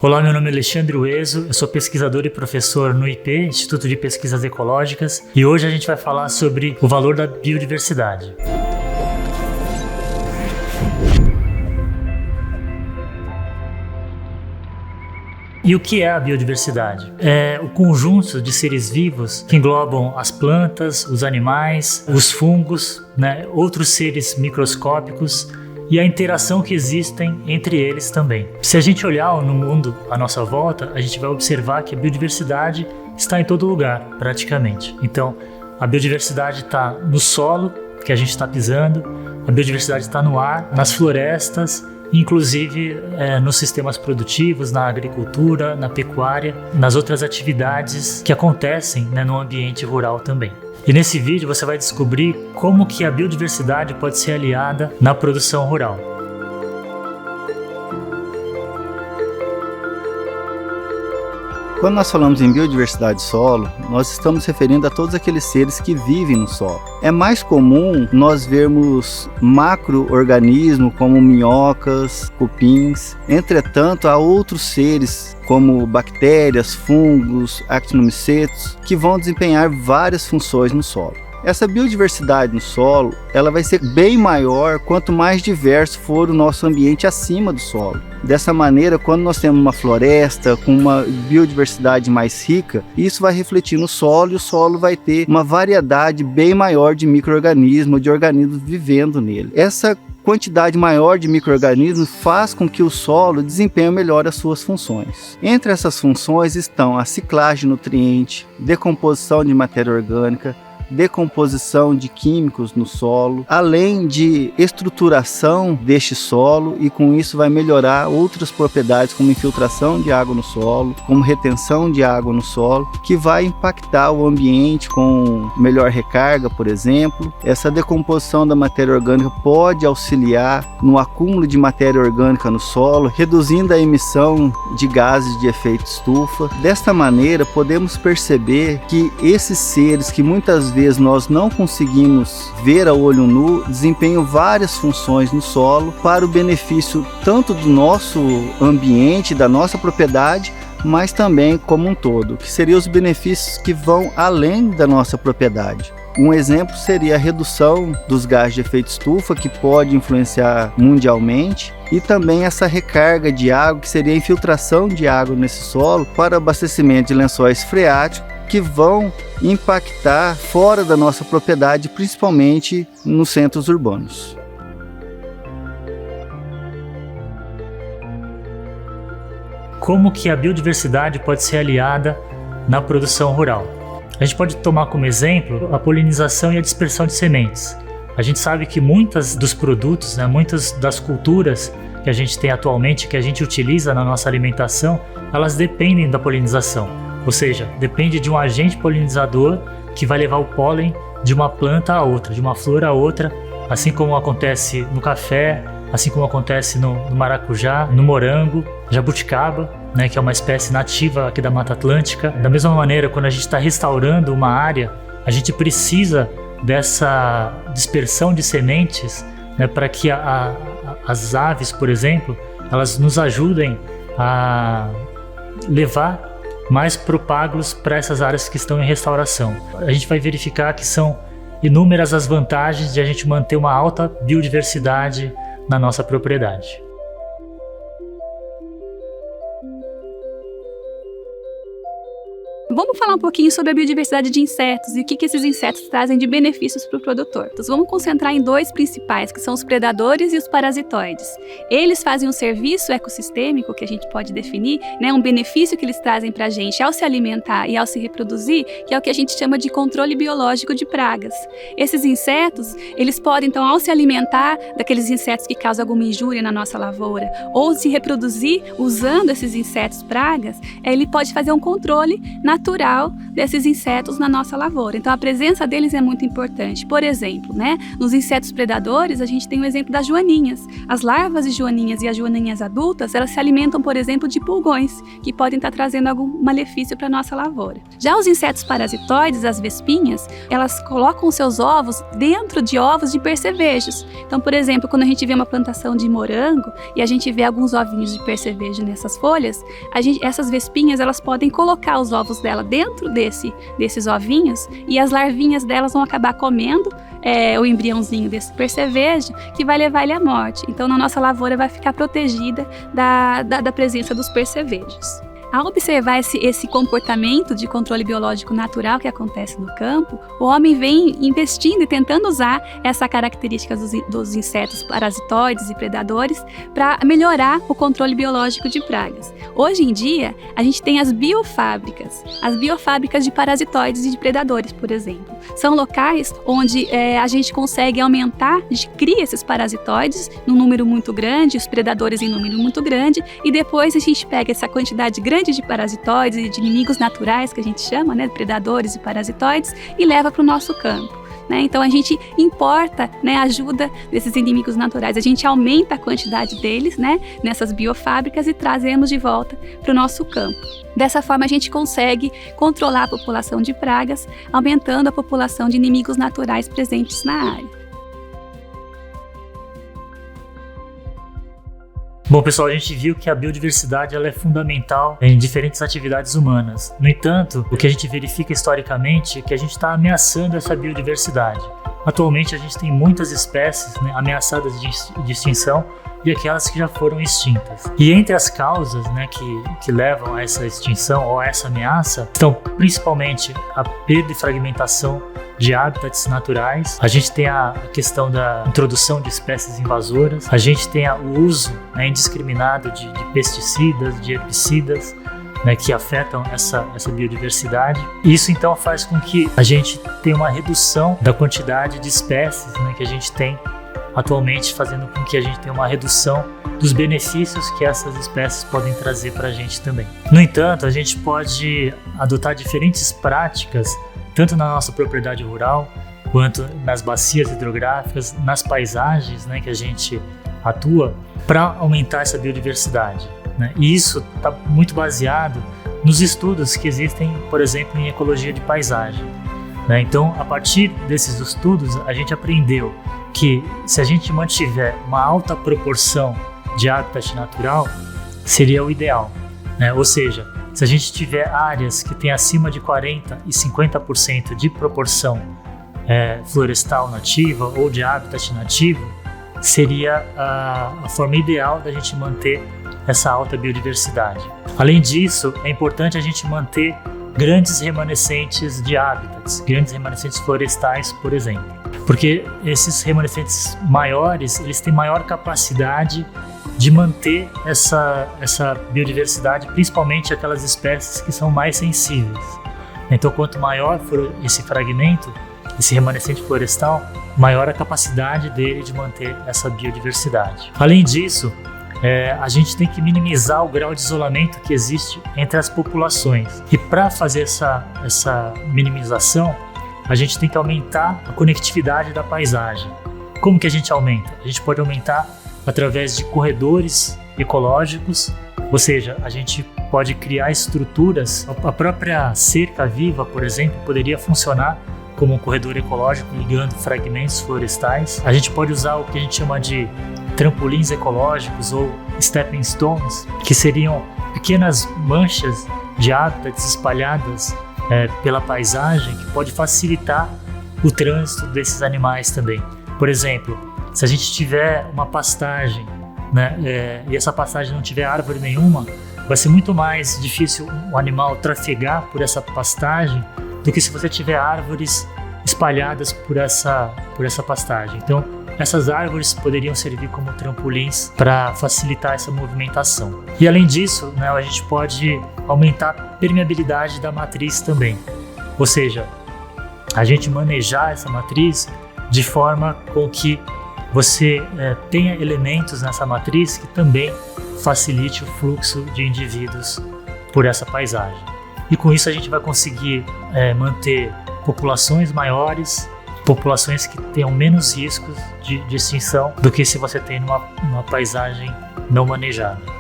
Olá, meu nome é Alexandre Ueso, eu sou pesquisador e professor no IP, Instituto de Pesquisas Ecológicas, e hoje a gente vai falar sobre o valor da biodiversidade. E o que é a biodiversidade? É o conjunto de seres vivos que englobam as plantas, os animais, os fungos, outros seres microscópicos, e a interação que existem entre eles também. Se a gente olhar no mundo à nossa volta, a gente vai observar que a biodiversidade está em todo lugar, praticamente. Então, a biodiversidade está no solo que a gente está pisando, a biodiversidade está no ar, nas florestas, inclusive nos sistemas produtivos, na agricultura, na pecuária, nas outras atividades que acontecem no ambiente rural também. E nesse vídeo você vai descobrir como que a biodiversidade pode ser aliada na produção rural. Quando nós falamos em biodiversidade solo, nós estamos referindo a todos aqueles seres que vivem no solo. É mais comum nós vermos macro-organismos como minhocas, cupins. Entretanto, há outros seres como bactérias, fungos, actinomicetos, que vão desempenhar várias funções no solo. Essa biodiversidade no solo, ela vai ser bem maior quanto mais diverso for o nosso ambiente acima do solo. Dessa maneira, quando nós temos uma floresta com uma biodiversidade mais rica, isso vai refletir no solo e o solo vai ter uma variedade bem maior de micro-organismos, de organismos vivendo nele. Essa quantidade maior de micro-organismos faz com que o solo desempenhe melhor as suas funções. Entre essas funções estão a ciclagem de nutriente, decomposição de matéria orgânica, decomposição de químicos no solo, além de estruturação deste solo, e com isso vai melhorar outras propriedades como infiltração de água no solo, como retenção de água no solo, que vai impactar o ambiente com melhor recarga, por exemplo. Essa decomposição da matéria orgânica pode auxiliar no acúmulo de matéria orgânica no solo, reduzindo a emissão de gases de efeito estufa. Desta maneira, podemos perceber que esses seres que muitas vezes nós não conseguimos ver a olho nu, desempenham várias funções no solo para o benefício tanto do nosso ambiente, da nossa propriedade, mas também como um todo, que seriam os benefícios que vão além da nossa propriedade. Um exemplo seria a redução dos gases de efeito estufa, que pode influenciar mundialmente, e também essa recarga de água, que seria a infiltração de água nesse solo para abastecimento de lençóis freáticos, que vão impactar fora da nossa propriedade, principalmente nos centros urbanos. Como que a biodiversidade pode ser aliada na produção rural? A gente pode tomar como exemplo a polinização e a dispersão de sementes. A gente sabe que muitos dos produtos, muitas das culturas que a gente tem atualmente, que a gente utiliza na nossa alimentação, elas dependem da polinização. Ou seja, depende de um agente polinizador que vai levar o pólen de uma planta a outra, de uma flor a outra, assim como acontece no café, assim como acontece no maracujá, no morango, jabuticaba, que é uma espécie nativa aqui da Mata Atlântica. Da mesma maneira, quando a gente está restaurando uma área, a gente precisa dessa dispersão de sementes, para que as aves, por exemplo, elas nos ajudem a levar mais propágulos para essas áreas que estão em restauração. A gente vai verificar que são inúmeras as vantagens de a gente manter uma alta biodiversidade na nossa propriedade. Vamos falar um pouquinho sobre a biodiversidade de insetos e o que esses insetos trazem de benefícios para o produtor. Então, vamos concentrar em dois principais, que são os predadores e os parasitoides. Eles fazem um serviço ecossistêmico, que a gente pode definir, um benefício que eles trazem para a gente ao se alimentar e ao se reproduzir, que é o que a gente chama de controle biológico de pragas. Esses insetos, eles podem, então, ao se alimentar daqueles insetos que causam alguma injúria na nossa lavoura, ou se reproduzir usando esses insetos pragas, ele pode fazer um controle natural natural desses insetos na nossa lavoura. Então, a presença deles é muito importante. Por exemplo, nos insetos predadores, a gente tem o exemplo das joaninhas. As larvas de joaninhas e as joaninhas adultas, elas se alimentam, por exemplo, de pulgões, que podem estar trazendo algum malefício para a nossa lavoura. Já os insetos parasitoides, as vespinhas, elas colocam seus ovos dentro de ovos de percevejos. Então, por exemplo, quando a gente vê uma plantação de morango e a gente vê alguns ovinhos de percevejo nessas folhas, essas vespinhas, elas podem colocar os ovos dela dentro desses ovinhos e as larvinhas delas vão acabar comendo o embriãozinho desse percevejo, que vai levar ele à morte. Então, na nossa lavoura vai ficar protegida da presença dos percevejos. Ao observar esse comportamento de controle biológico natural que acontece no campo, o homem vem investindo e tentando usar essa característica dos insetos parasitoides e predadores para melhorar o controle biológico de pragas. Hoje em dia, a gente tem as biofábricas de parasitoides e de predadores, por exemplo. São locais onde a gente consegue aumentar, a gente cria esses parasitoides num número muito grande, os predadores em número muito grande, e depois a gente pega essa quantidade grande de parasitoides e de inimigos naturais, que a gente chama, predadores e parasitoides, e leva para o nosso campo. Então a gente importa a ajuda desses inimigos naturais, a gente aumenta a quantidade deles nessas biofábricas e trazemos de volta para o nosso campo. Dessa forma a gente consegue controlar a população de pragas, aumentando a população de inimigos naturais presentes na área. Bom, pessoal, a gente viu que a biodiversidade ela é fundamental em diferentes atividades humanas. No entanto, o que a gente verifica historicamente é que a gente está ameaçando essa biodiversidade. Atualmente, a gente tem muitas espécies ameaçadas de extinção e aquelas que já foram extintas. E entre as causas que levam a essa extinção ou a essa ameaça estão principalmente a perda e fragmentação de hábitats naturais, a gente tem a questão da introdução de espécies invasoras, a gente tem o uso indiscriminado de pesticidas, de herbicidas, que afetam essa biodiversidade. Isso então faz com que a gente tenha uma redução da quantidade de espécies que a gente tem atualmente, fazendo com que a gente tenha uma redução dos benefícios que essas espécies podem trazer para a gente também. No entanto, a gente pode adotar diferentes práticas tanto na nossa propriedade rural, quanto nas bacias hidrográficas, nas paisagens que a gente atua, para aumentar essa biodiversidade. E isso está muito baseado nos estudos que existem, por exemplo, em ecologia de paisagem. Então, a partir desses estudos, a gente aprendeu que se a gente mantiver uma alta proporção de habitat natural, seria o ideal. Ou seja, se a gente tiver áreas que têm acima de 40% e 50% de proporção florestal nativa ou de habitat nativo, seria a forma ideal da gente manter essa alta biodiversidade. Além disso, é importante a gente manter grandes remanescentes de hábitats, grandes remanescentes florestais, por exemplo, porque esses remanescentes maiores, eles têm maior capacidade de manter essa biodiversidade, principalmente aquelas espécies que são mais sensíveis. Então, quanto maior for esse fragmento, esse remanescente florestal, maior a capacidade dele de manter essa biodiversidade. Além disso, a gente tem que minimizar o grau de isolamento que existe entre as populações. E para fazer essa minimização, a gente tem que aumentar a conectividade da paisagem. Como que a gente aumenta? A gente pode aumentar através de corredores ecológicos, ou seja, a gente pode criar estruturas. A própria cerca viva, por exemplo, poderia funcionar como um corredor ecológico ligando fragmentos florestais. A gente pode usar o que a gente chama de trampolins ecológicos ou stepping stones, que seriam pequenas manchas de hábitats espalhadas pela paisagem, que pode facilitar o trânsito desses animais também. Por exemplo, se a gente tiver uma pastagem, e essa pastagem não tiver árvore nenhuma, vai ser muito mais difícil o animal trafegar por essa pastagem do que se você tiver árvores espalhadas por essa pastagem. Então, essas árvores poderiam servir como trampolins para facilitar essa movimentação. E além disso, a gente pode aumentar a permeabilidade da matriz também. Ou seja, a gente manejar essa matriz de forma com que você tenha elementos nessa matriz que também facilite o fluxo de indivíduos por essa paisagem. e com isso a gente vai conseguir manter populações maiores, populações que tenham menos riscos de extinção do que se você tem numa paisagem não manejada.